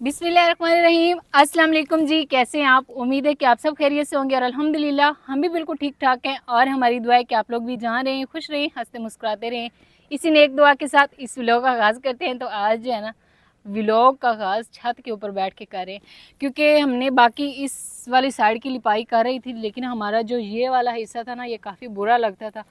बिस्मिल्लाहिर्रहमानिर्रहीम। अस्सलाम वालेकुम जी, कैसे हैं आप? उम्मीद है कि आप सब खैरियत से होंगे और अल्हम्दुलिल्लाह हम भी बिल्कुल ठीक ठाक हैं। और हमारी दुआ है कि आप लोग भी जहाँ रहें खुश रहें, हंसते मुस्कुराते रहें। इसी नेक दुआ के साथ इस व्लॉग का आगाज़ करते हैं। तो आज जो है ना, व्लॉग का आगाज़ छत के ऊपर बैठ के करें, क्योंकि हमने बाकी इस वाली साइड की लिपाई कर रही थी, लेकिन हमारा जो ये वाला हिस्सा था ना, ये काफ़ी बुरा लगता था।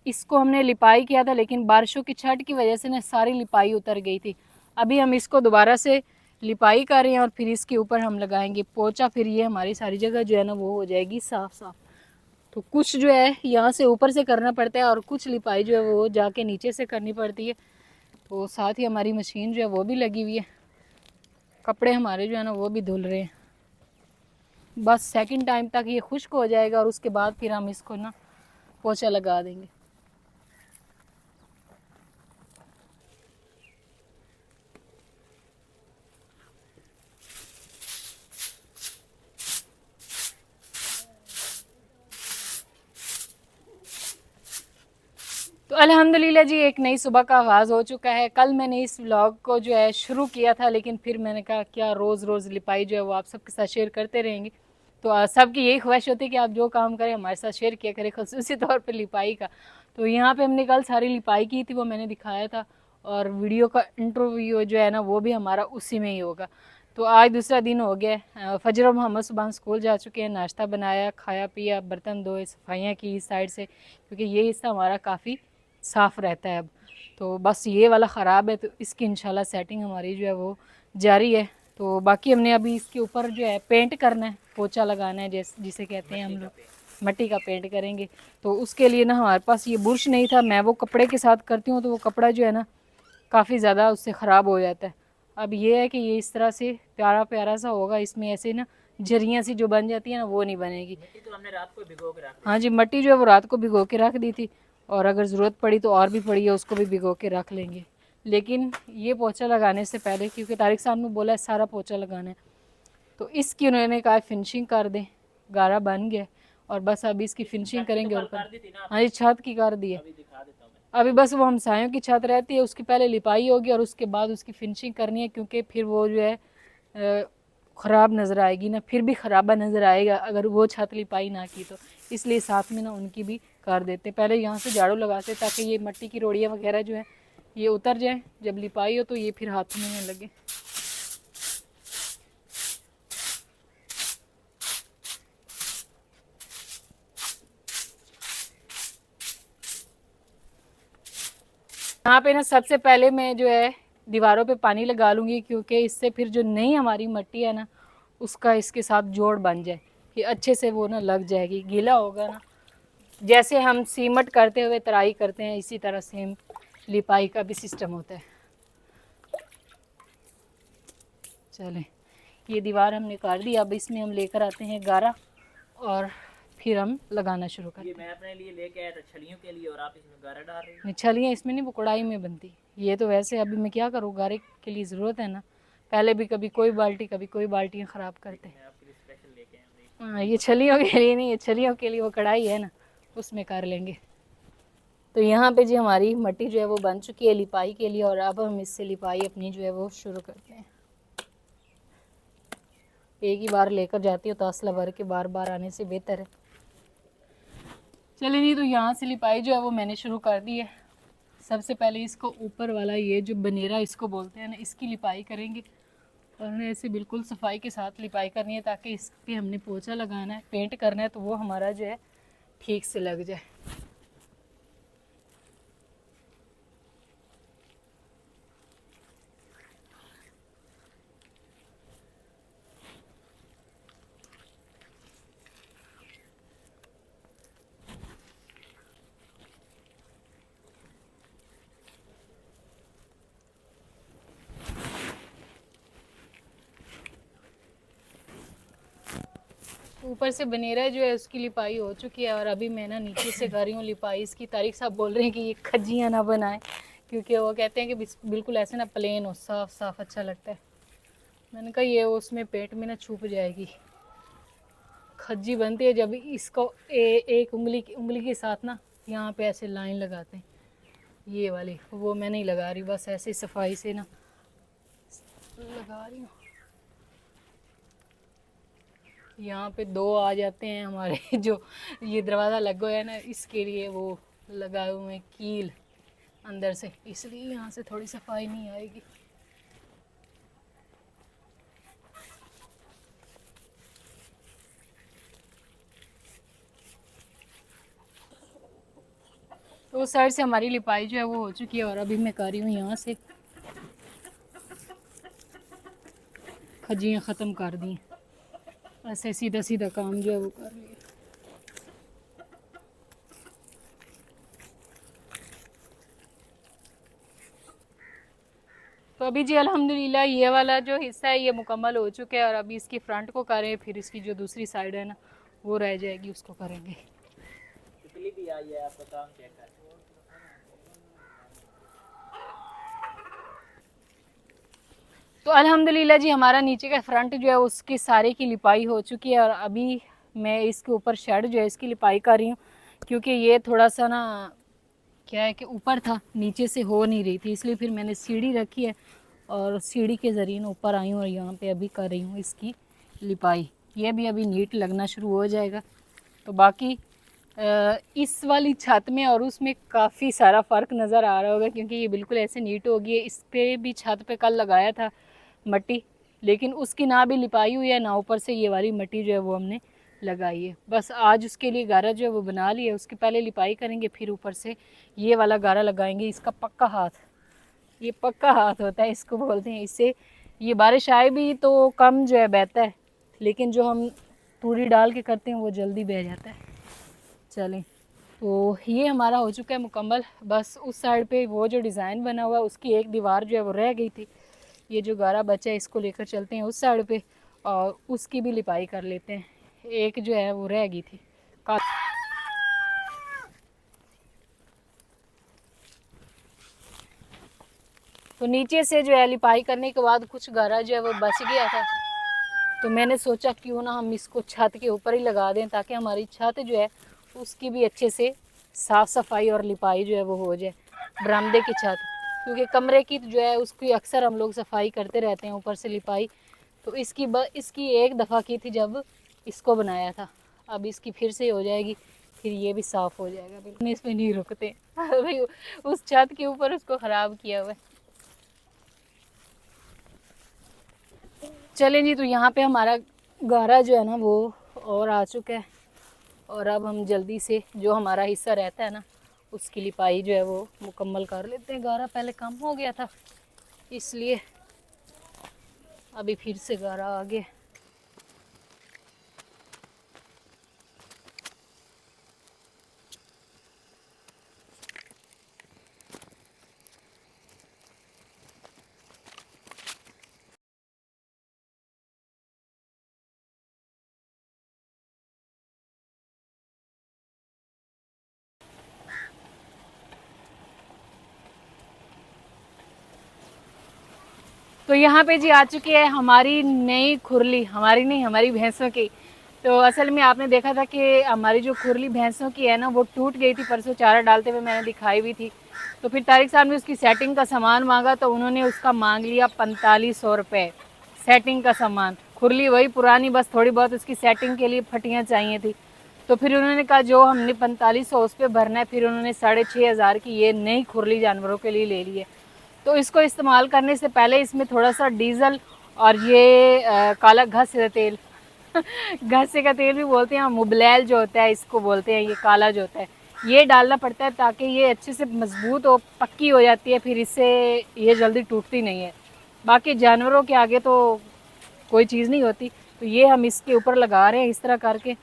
इसको हमने लिपाई किया था, लेकिन बारिशों की छठ की वजह से ना सारी लिपाई उतर गई थी। अभी हम इसको दोबारा से लिपाई कर रहे हैं और फिर इसके ऊपर हम लगाएंगे पोचा। फिर ये हमारी सारी जगह जो है ना वो हो जाएगी साफ साफ। तो कुछ जो है यहाँ से ऊपर से करना पड़ता है और कुछ लिपाई जो है वो जाके नीचे से करनी पड़ती है। तो साथ ही हमारी मशीन जो है वो भी लगी हुई है, कपड़े हमारे जो है ना वो भी धुल रहे हैं। बस सेकंड टाइम तक ये खुश्क हो जाएगा और उसके बाद फिर हम इसको ना पोचा लगा देंगे। तो अल्हम्दुलिल्लाह जी, एक नई सुबह का आगाज़ हो चुका है। कल मैंने इस व्लॉग को जो है शुरू किया था, लेकिन फिर मैंने कहा क्या रोज़ रोज़ लिपाई जो है वो आप सबके साथ शेयर करते रहेंगे। तो सबकी यही ख्वाहिश होती है कि आप जो काम करें हमारे साथ शेयर किया करें, ख़ुसूसी तौर पर लिपाई का। तो यहाँ पे हमने कल सारी लिपाई की थी, वो मैंने दिखाया था। और वीडियो का इंटरव्यू जो है ना वो भी हमारा उसी में ही होगा। तो आज दूसरा दिन हो गया है। फजर और मोहम्मद सुबह स्कूल जा चुके हैं, नाश्ता बनाया, खाया पिया, बर्तन धोए, सफाइयाँ की इस साइड से, क्योंकि ये हिस्सा हमारा काफ़ी साफ़ रहता है अब। तो बस ये वाला ख़राब है, तो इसकी इंशाल्लाह सेटिंग हमारी जो है वो जारी है। तो बाकी हमने अभी इसके ऊपर जो है पेंट करना है, पोचा लगाना है, जैसे जिसे कहते हैं हम लोग मिट्टी का पेंट करेंगे। तो उसके लिए ना हमारे पास ये बुरश नहीं था, मैं वो कपड़े के साथ करती हूँ, तो वो कपड़ा जो है ना काफ़ी ज़्यादा उससे ख़राब हो जाता है। अब ये है कि ये इस तरह से प्यारा प्यारा सा होगा, इसमें ऐसे ना झरियाँ सी जो बन जाती है ना वो नहीं बनेगी। मिट्टी तो हमने रात को भिगो के रख दी हाँ थी। जी, मिट्टी जो है वो रात को भिगो के रख दी थी, और अगर ज़रूरत पड़ी तो और भी पड़ी है उसको भी भिगो के रख लेंगे। लेकिन ये पोछा लगाने से पहले, क्योंकि तारिक साहब ने बोला है सारा पोछा लगाना है, तो इसकी उन्होंने कहा फिनिशिंग कर दें। गारा बन गया और बस अभी इसकी फिनिशिंग छत की तो करेंगे। और कल कर दी थी ना हाँ आपने। जी, छत की कर दी है। अभी दिखा देता हूँ मैं। अभी बस वो हमसायों की छत रहती है, उसकी पहले लिपाई होगी और उसके बाद उसकी फिनिशिंग करनी है, क्योंकि फिर वो जो है ख़राब नज़र आएगी ना, फिर भी ख़राबा नज़र आएगा अगर वो छत लिपाई ना की तो। इसलिए साथ में ना उनकी भी कर देते, पहले यहाँ से झाड़ू लगाते ताकि ये मिट्टी की रोड़ियाँ वगैरह जो है ये उतर जाए। जब लिपाई हो तो ये फिर हाथों में ना लगे। यहाँ पे ना सबसे पहले मैं जो है दीवारों पे पानी लगा लूँगी, क्योंकि इससे फिर जो नई हमारी मिट्टी है ना उसका इसके साथ जोड़ बन जाए कि अच्छे से वो ना लग जाएगी। गीला होगा ना, जैसे हम सीमट करते हुए तराई करते हैं, इसी तरह सेम लिपाई का भी सिस्टम होता है। चलें, ये दीवार हमने काट दी, अब इसमें हम लेकर आते हैं गारा और फिर हम लगाना शुरू करते ये हैं। मैं अपने लिए लेके आया था छलियों के लिए, और आप इसमें गारा डाल रही नहीं, छलियाँ इसमें नहीं, वो कढ़ाई में बनती। ये तो वैसे अभी मैं क्या करूँ, गारे के लिए ज़रूरत है ना। पहले भी कभी कोई बाल्टी कभी कोई बाल्टियाँ ख़राब करते हैं। हैं। मैं आपके लिए स्पेशल लेके आया हूँ। हाँ, ये छलियों के लिए नहीं है, छलियों के लिए वो कढ़ाई है ना, उसमें कर लेंगे। तो यहाँ पे जी हमारी मिट्टी जो है वो बन चुकी है लिपाई के लिए, और अब हम इससे लिपाई अपनी जो है वो शुरू करते हैं। एक ही बार लेकर जाती हो तो असला भर के बार बार आने से बेहतर है। चलिए नहीं, तो यहाँ से लिपाई जो है वो मैंने शुरू कर दी है। सबसे पहले इसको ऊपर वाला ये जो बनेरा इसको बोलते हैं ना, इसकी लिपाई करेंगे। और हमें ऐसे बिल्कुल सफाई के साथ लिपाई करनी है, ताकि इस पर हमने पोछा लगाना है, पेंट करना है, तो वो हमारा जो है ठीक से लग जाए। ऊपर से बनेरा जो है उसकी लिपाई हो चुकी है, और अभी मैं ना नीचे से कर रही हूँ लिपाई इसकी। तारिक साहब बोल रहे हैं कि ये खज्जियाँ ना बनाएं, क्योंकि वो कहते हैं कि बिल्कुल ऐसे ना प्लेन हो, साफ साफ अच्छा लगता है। मैंने कहा ये उसमें पेट में ना छुप जाएगी। खज्जी बनती है जब इसको एक उंगली के साथ ना यहाँ पे ऐसे लाइन लगाते हैं, ये वाली। वो मैं नहीं लगा रही, बस ऐसे सफाई से ना लगा रही हूँ। यहाँ पे दो आ जाते हैं हमारे जो ये दरवाज़ा लगा हुआ है ना, इसके लिए वो लगाए हुए हैं कील अंदर से, इसलिए यहाँ से थोड़ी सफाई नहीं आएगी। तो उस साइड से हमारी लिपाई जो है वो हो चुकी है और अभी मैं कर रही हूँ यहाँ से खजियाँ ख़त्म कर दी, ऐसे सीधा सीधा काम जो है वो कर रही है। तो अभी जी अल्हम्दुलिल्लाह ये वाला जो हिस्सा है ये मुकम्मल हो चुका है और अभी इसकी फ्रंट को करें, फिर इसकी जो दूसरी साइड है ना वो रह जाएगी, उसको करेंगे। तितली भी आई है, आपका काम चेक कर। तो अल्हम्दुलिल्लाह जी हमारा नीचे का फ्रंट जो है उसकी सारी की लिपाई हो चुकी है और अभी मैं इसके ऊपर शेड जो है इसकी लिपाई कर रही हूँ, क्योंकि ये थोड़ा सा ना क्या है कि ऊपर था, नीचे से हो नहीं रही थी, इसलिए फिर मैंने सीढ़ी रखी है और सीढ़ी के ज़रिए ना ऊपर आई हूँ और यहाँ पे अभी कर रही हूँ इसकी लिपाई। ये भी अभी नीट लगना शुरू हो जाएगा। तो बाकी इस वाली छत में और उसमें काफ़ी सारा फ़र्क नज़र आ रहा होगा, क्योंकि ये बिल्कुल ऐसे नीट हो गई है। इस पर भी छत पे कल लगाया था मट्टी, लेकिन उसकी ना भी लिपाई हुई है ना ऊपर से ये वाली मट्टी जो है वो हमने लगाई है। बस आज उसके लिए गारा जो है वो बना लिया, उसकी पहले लिपाई करेंगे फिर ऊपर से ये वाला गारा लगाएंगे। इसका पक्का हाथ, ये पक्का हाथ होता है इसको बोलते हैं। इससे ये बारिश आए भी तो कम जो है बहता है, लेकिन जो हम तूड़ी डाल के करते हैं वो जल्दी बह जाता है। चलें, तो ये हमारा हो चुका है मुकम्मल। बस उस साइड पे वो जो डिज़ाइन बना हुआ है उसकी एक दीवार जो है वो रह गई थी, ये जो गारा बचा है इसको लेकर चलते हैं उस साइड पे और उसकी भी लिपाई कर लेते हैं। एक जो है वो रह गई थी। तो नीचे से जो है लिपाई करने के बाद कुछ गारा जो है वो बच गया था, तो मैंने सोचा क्यों ना हम इसको छत के ऊपर ही लगा दें, ताकि हमारी छत जो है उसकी भी अच्छे से साफ़ सफाई और लिपाई जो है वो हो जाए, बरामदे की छत। क्योंकि कमरे की जो है उसकी अक्सर हम लोग सफाई करते रहते हैं, ऊपर से लिपाई। तो इसकी एक दफ़ा की थी जब इसको बनाया था, अब इसकी फिर से हो जाएगी, फिर ये भी साफ़ हो जाएगा। बिल्कुल इस पर नहीं रुकते भाई, उस छत के ऊपर उसको ख़राब किया हुआ है। चलें जी, तो यहाँ पे हमारा गारा जो है ना वो और आ चुका है और अब हम जल्दी से जो हमारा हिस्सा रहता है ना उसकी लिपाई जो है वो मुकम्मल कर लेते हैं। गारा पहले कम हो गया था इसलिए अभी फिर से गारा आ गया। तो यहाँ पे जी आ चुकी है हमारी नई खुरली, हमारी नहीं हमारी भैंसों की। तो असल में आपने देखा था कि हमारी जो खुरली भैंसों की है ना वो टूट गई थी, परसों चारा डालते हुए मैंने दिखाई भी थी। तो फिर तारिक साहब ने उसकी सेटिंग का सामान मांगा, तो उन्होंने उसका मांग लिया 4500 रुपये सेटिंग का सामान। खुरली वही पुरानी, बस थोड़ी बहुत उसकी सेटिंग के लिए फटियाँ चाहिए थी। तो फिर उन्होंने कहा जो हमने 4500 उस पर भरना है, फिर उन्होंने 6500 की ये नई खुरली जानवरों के लिए ले ली है। तो इसको इस्तेमाल करने से पहले इसमें थोड़ा सा डीज़ल और ये काला घस्य तेल घस्य का तेल भी बोलते हैं, मुबलैल जो होता है इसको बोलते हैं, ये काला जो होता है ये डालना पड़ता है ताकि ये अच्छे से मजबूत और पक्की हो जाती है, फिर इससे ये जल्दी टूटती नहीं है। बाकी जानवरों के आगे तो कोई चीज़ नहीं होती। तो ये हम इसके ऊपर लगा रहे हैं इस तरह करके,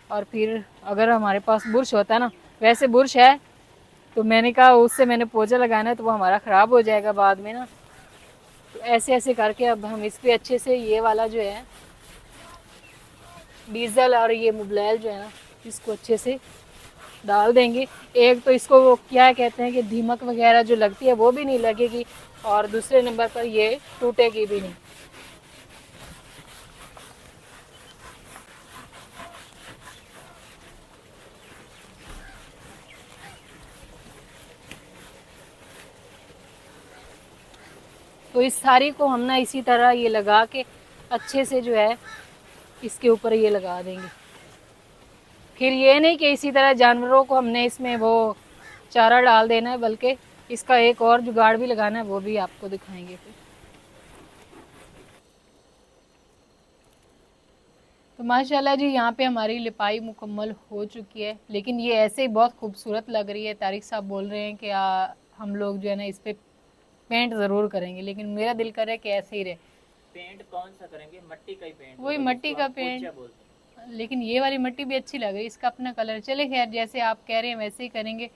और फिर अगर हमारे पास बुरश होता है ना, वैसे बुरश है तो मैंने कहा उससे मैंने पोछा लगाना है तो वो हमारा ख़राब हो जाएगा बाद में ना। तो ऐसे ऐसे करके अब हम इस पर अच्छे से ये वाला जो है डीज़ल और ये मुबलैल जो है ना इसको अच्छे से डाल देंगे। एक तो इसको वो क्या कहते हैं कि दीमक वगैरह जो लगती है वो भी नहीं लगेगी, और दूसरे नंबर पर ये टूटेगी भी नहीं। तो इस सारी को हम ना इसी तरह ये लगा के अच्छे से जो है इसके ऊपर ये लगा देंगे। फिर ये नहीं कि इसी तरह जानवरों को हमने इसमें वो चारा डाल देना है, बल्कि इसका एक और जुगाड़ भी लगाना है, वो भी आपको दिखाएंगे फिर। तो माशाल्लाह जी यहाँ पे हमारी लिपाई मुकम्मल हो चुकी है, लेकिन ये ऐसे ही बहुत खूबसूरत लग रही है। तारिक साहब बोल रहे हैं कि हम लोग जो है ना इस पे पेंट ज़रूर करेंगे, लेकिन मेरा दिल कर रहा है कि ऐसे ही रहे। पेंट कौन सा करेंगे? मट्टी का ही पेंट वही होगा, मट्टी जिसको का आप पोचा पेंट, बोलते हैं। लेकिन ये वाली मिट्टी भी अच्छी लग रही है, इसका अपना कलर। चले खैर, जैसे आप कह रहे हैं वैसे ही करेंगे।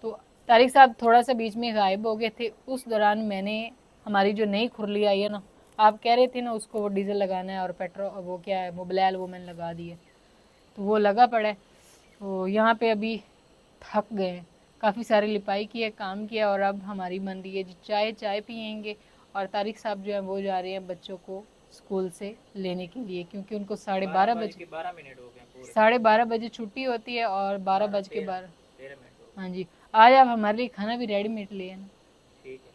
तो तारिक साहब थोड़ा सा बीच में गायब हो गए थे, उस दौरान मैंने हमारी जो नई खुरली आई है ना, आप कह रहे थे ना उसको वो डीजल लगाना है और पेट्रोल वो क्या है मोबिलैल, वो मैंने लगा दी है, तो वो लगा पड़ा है। तो यहाँ पे अभी थक गए हैं, काफ़ी सारी लिपाई की है, काम किया, और अब हमारी बन रही है जी चाय। चाय पियेंगे और तारिक साहब जो है वो जा रहे हैं बच्चों को स्कूल से लेने के लिए, क्योंकि उनको 12:30 बजे 12 मिनट हो गए पूरे। 12:30 बजे छुट्टी होती है और 12:12 13 मिनट हो गए। हाँ जी। आज आप हमारे लिए खाना भी रेडीमेड लिए ना, ठीक है।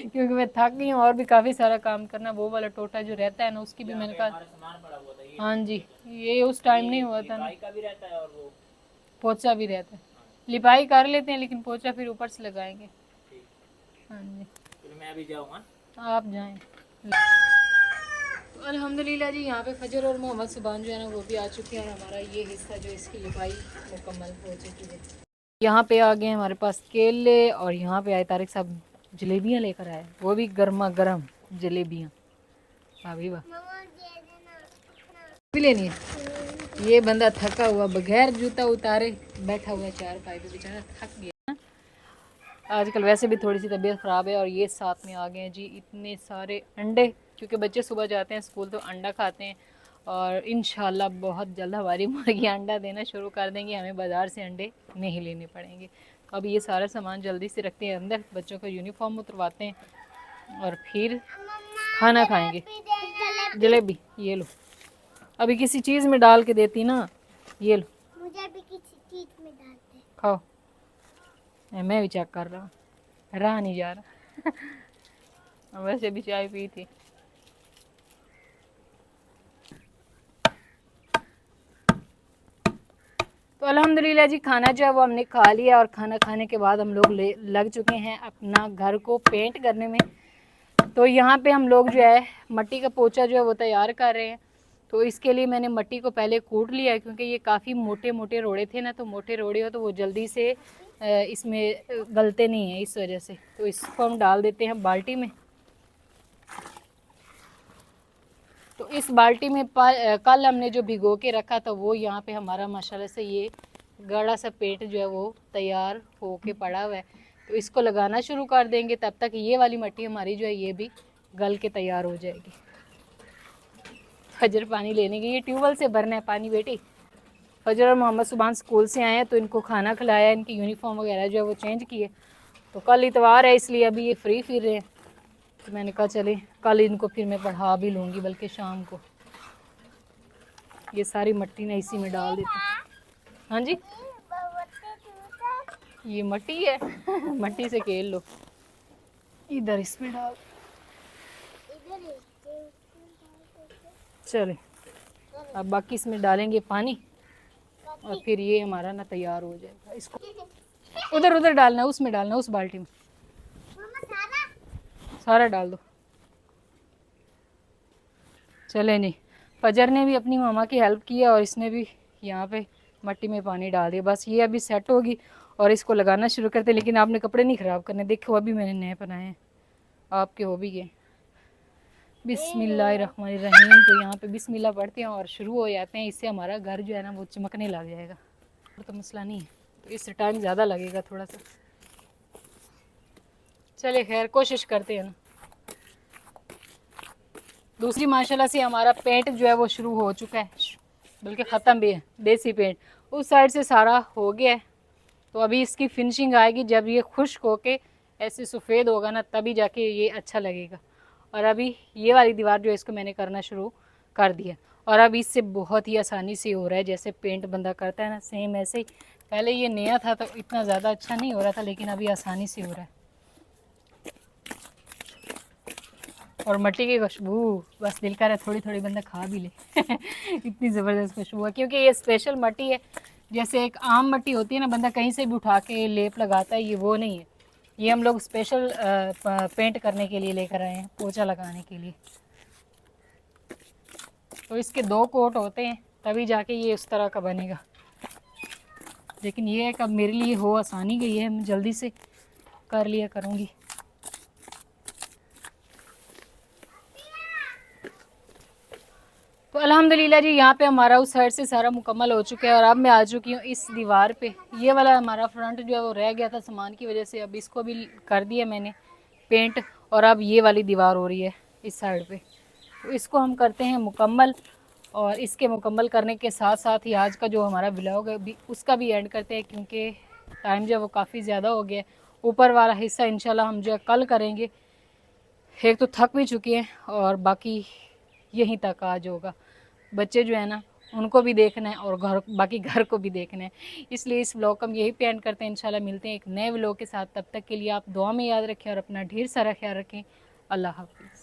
क्योंकि मैं थक गई हूँ और भी काफ़ी सारा काम करना। वो वाला टोटा जो रहता है ना उसकी भी यहाँ मैंने पे कहा। हमारा सामान पड़ा हुआ था, ये हाँ जी, ये उस टाइम नहीं हुआ था ना, लिपाई का भी रहता है और वो पोछा भी रहता है। लिपाई कर लेते हैं लेकिन पोछा फिर ऊपर से लगाएंगे। ठीक। हाँ जी, चलो मैं अभी जाऊँगा। आप जाएं। तो अल्हम्दुलिल्लाह जी यहाँ पे फजर और मोहम्मद सुबान जो है ना वो भी आ चुके हैं, और हमारा ये हिस्सा जो इसकी लिपाई मुकम्मल हो चुकी है। यहाँ पे आ गए हमारे पास केले, और यहाँ पे आए तारिक साहब जलेबियाँ लेकर आए, वो भी गर्मा गर्म जलेबियाँ। भाभी वाह, भी लेनी है। ये बंदा थका हुआ बगैर जूता उतारे बैठा हुआ है चारपाई पे, बेचारा थक गया। आजकल वैसे भी थोड़ी सी तबीयत ख़राब है। और ये साथ में आ गए हैं जी इतने सारे अंडे, क्योंकि बच्चे सुबह जाते हैं स्कूल तो अंडा खाते हैं, और इंशाल्लाह बहुत जल्द हमारी मुर्गियाँ अंडा देना शुरू कर देंगी, हमें बाज़ार से अंडे नहीं लेने पड़ेंगे। अब ये सारा सामान जल्दी से रखते हैं अंदर, बच्चों का यूनिफॉर्म उतरवाते हैं और फिर खाना खाएँगे। जलेबी ये लो, अभी किसी चीज़ में डाल के देती ना, ये लो मुझे भी किसी चीज में डाल दे। खाओ। मैं भी चेक कर रहा हूँ, रहा नहीं जा रहा। वैसे भी चाय पी थी। तो अल्हम्दुलिल्लाह जी खाना जो है वो हमने खा लिया, और खाना खाने के बाद हम लोग लग चुके हैं अपना घर को पेंट करने में। तो यहाँ पे हम लोग जो है मट्टी का पोचा जो है वो तैयार कर रहे हैं। तो इसके लिए मैंने मट्टी को पहले कूट लिया है, क्योंकि ये काफ़ी मोटे मोटे रोड़े थे ना, तो मोटे रोड़े हो तो वो जल्दी से इसमें गलते नहीं हैं, इस वजह से। तो इसको हम डाल देते हैं बाल्टी में। तो इस बाल्टी में कल हमने जो भिगो के रखा था वो यहाँ पे हमारा माशाल्लाह से ये गाढ़ा सा पेंट जो है वो तैयार हो के पड़ा हुआ है। तो इसको लगाना शुरू कर देंगे, तब तक ये वाली मट्टी हमारी जो है ये भी गल के तैयार हो जाएगी। फजर पानी लेने गई, ये ट्यूबवेल से भरना है पानी बेटी। फजर और मोहम्मद सुबह स्कूल से आए हैं तो इनको खाना खिलाया, इनकी यूनिफॉर्म वगैरह जो है वो चेंज किए। तो कल इतवार है इसलिए अभी ये फ्री फिर रहे हैं, तो मैंने कहा चले कल इनको फिर मैं पढ़ा भी लूँगी, बल्कि शाम को। ये सारी मट्टी ना इसी में डाल देती हूँ। हाँ जी, ये मट्टी है मट्टी से खेल लो, इधर इसमें डाल। चले अब बाकी इसमें डालेंगे पानी, और फिर ये हमारा ना तैयार हो जाएगा। इसको उधर उधर डालना है, उसमें डालना है, उस बाल्टी में सारा डाल दो। चले नहीं, फजर ने भी अपनी मामा की हेल्प की है, और इसने भी यहाँ पे मट्टी में पानी डाल दिया। बस ये अभी सेट होगी और इसको लगाना शुरू करते। लेकिन आपने कपड़े नहीं ख़राब करने, देखो अभी मैंने नए बनाए हैं, आपके हो भी गए। बिस्मिल्लाहिर्रहमानिर्रहीम। तो यहाँ पे बिस्मिल्लाह पढ़ते हैं और शुरू हो जाते हैं। इससे हमारा घर जो है ना वो चमकने लग जाएगा। तो मसला नहीं है, तो इससे टाइम ज़्यादा लगेगा थोड़ा सा। चले खैर कोशिश करते हैं ना। दूसरी माशाल्लाह से हमारा पेंट जो है वो शुरू हो चुका है, बल्कि ख़त्म भी है। देसी पेंट उस साइड से सारा हो गया है। तो अभी इसकी फिनिशिंग आएगी जब ये खुश्क होके ऐसे सफ़ेद होगा ना, तभी जाके ये अच्छा लगेगा। और अभी ये वाली दीवार जो है इसको मैंने करना शुरू कर दिया, और अब इससे बहुत ही आसानी से हो रहा है। जैसे पेंट बंदा करता है ना, सेम ऐसे ही। पहले ये नया था तो इतना ज़्यादा अच्छा नहीं हो रहा था, लेकिन अभी आसानी से हो रहा है। और मट्टी की खुशबू बस दिल कर रहा है थोड़ी थोड़ी बंदा खा भी ले इतनी ज़बरदस्त खुशबू है, क्योंकि ये स्पेशल मट्टी है। जैसे एक आम मट्टी होती है ना, बंदा कहीं से भी उठा के लेप लगाता है, ये वो नहीं है। ये हम लोग स्पेशल पेंट करने के लिए लेकर आए हैं, पोछा लगाने के लिए। तो इसके 2 कोट होते हैं तभी जाके ये उस तरह का बनेगा। लेकिन ये है कि अब मेरे लिए हो आसानी गई है, मैं जल्दी से कर लिया करूँगी। तो अल्हम्दुलिल्लाह जी, यहाँ पे हमारा उस साइड से सारा मुकम्मल हो चुका है और अब मैं आ चुकी हूँ इस दीवार पे। ये वाला हमारा फ्रंट जो है वो रह गया था सामान की वजह से, अब इसको भी कर दिया मैंने पेंट। और अब ये वाली दीवार हो रही है इस साइड पे, तो इसको हम करते हैं मुकम्मल। और इसके मुकम्मल करने के साथ साथ ही आज का जो हमारा व्लॉग है भी उसका भी एंड करते हैं, क्योंकि टाइम जो है वो काफ़ी ज़्यादा हो गया है। ऊपर वाला हिस्सा इंशाल्लाह हम जो है कल करेंगे। एक तो थक भी चुके हैं और बाकी यहीं तक आज होगा। बच्चे जो है ना उनको भी देखना है और बाकी घर को भी देखना है, इसलिए इस व्लॉग को हम यही पे एंड करते हैं। इंशाल्लाह मिलते हैं एक नए व्लॉग के साथ, तब तक के लिए आप दुआ में याद रखें और अपना ढेर सारा ख्याल रखें। अल्लाह हाफिज़।